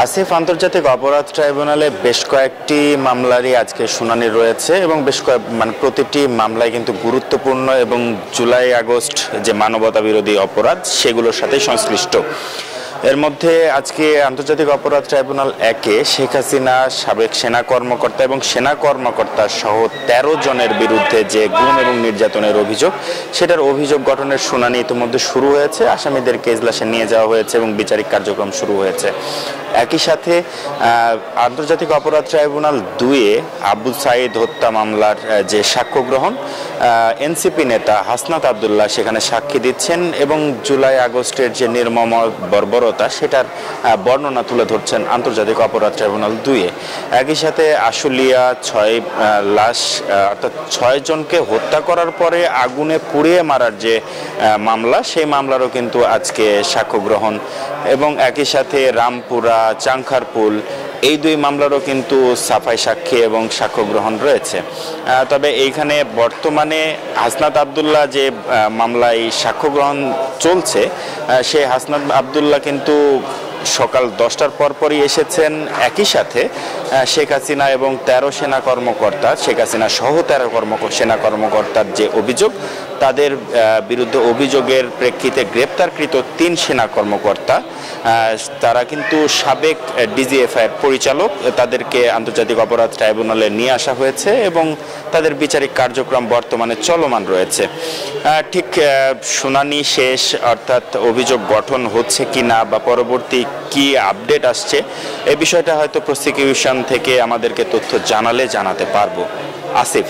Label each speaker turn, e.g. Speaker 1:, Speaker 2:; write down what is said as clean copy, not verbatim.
Speaker 1: আসিফ আন্তর্জাতিক অপরাধ ট্রাইব্যুনালে বেশ কয়েকটি মামলারই আজকে শুনানি রয়েছে এবং প্রতিটি মামলায় কিন্তু গুরুত্বপূর্ণ এবং জুলাই আগস্ট যে মানবতা বিরোধী অপরাধ সেগুলোর সাথে সংশ্লিষ্ট। এর মধ্যে আজকে আন্তর্জাতিক অপরাধ ট্রাইব্যুনাল 1-এ শেখ হাসিনা সাবেক সেনা কর্মকর্তা এবং সেনা কর্মকর্তা সহ 13 জনের বিরুদ্ধে যে গুম এবং নির্যাতনের অভিযোগ, সেটার অভিযোগ গঠনের শুনানি ইতিমধ্যে শুরু হয়েছে। আসামিদেরকে এজলাসে নিয়ে যাওয়া হয়েছে এবং বিচারিক কার্যক্রম শুরু হয়েছে। একই সাথে আন্তর্জাতিক অপরাধ ট্রাইব্যুনাল 2-এ আবু সাঈদ হত্যা মামলার যে সাক্ষ্য গ্রহণ, এনসিপি নেতা হাসনাত আবদুল্লাহ সেখানে সাক্ষী দিচ্ছেন এবং জুলাই আগস্টের যে নির্মম বর্বরতা সেটার বর্ণনা তুলে ধরছেন আন্তর্জাতিক অপরাধ ট্রাইব্যুনাল 2-এ। একই সাথে আশুলিয়া 6 লাশ অর্থাৎ 6 জনকে হত্যা করার পরে আগুনে পুড়িয়ে মারার যে মামলা, সেই মামলারও কিন্তু আজকে সাক্ষ্য গ্রহণ এবং একই সাথে রামপুরা, চাংখারপুল এই 2 মামলারও কিন্তু সাফাই সাক্ষী এবং সাক্ষ্য গ্রহণ রয়েছে। তবে এইখানে বর্তমানে হাসনাত আবদুল্লাহ যে মামলায় সাক্ষ্য গ্রহণ চলছে, সেই হাসনাত আবদুল্লাহ কিন্তু সকাল 10টার পরপরই এসেছেন। একই সাথে শেখ হাসিনা এবং 13 সেনা কর্মকর্তা, শেখ হাসিনা সহ 13 সেনা কর্মকর্তার যে অভিযোগ, তাদের বিরুদ্ধে অভিযোগের প্রেক্ষিতে গ্রেপ্তারকৃত 3 সেনা কর্মকর্তা, তারা কিন্তু সাবেক ডিজিএফআই পরিচালক, তাদেরকে আন্তর্জাতিক অপরাধ ট্রাইব্যুনালে নিয়ে আসা হয়েছে এবং তাদের বিচারিক কার্যক্রম বর্তমানে চলমান রয়েছে। ঠিক শুনানি শেষ অর্থাৎ অভিযোগ গঠন হচ্ছে কিনা বা পরবর্তী কি আপডেট আসছে, এই বিষয়টা হয়তো প্রসিকিউশন থেকে আমাদেরকে তথ্য জানালে জানাতে পারবো। আসিফ।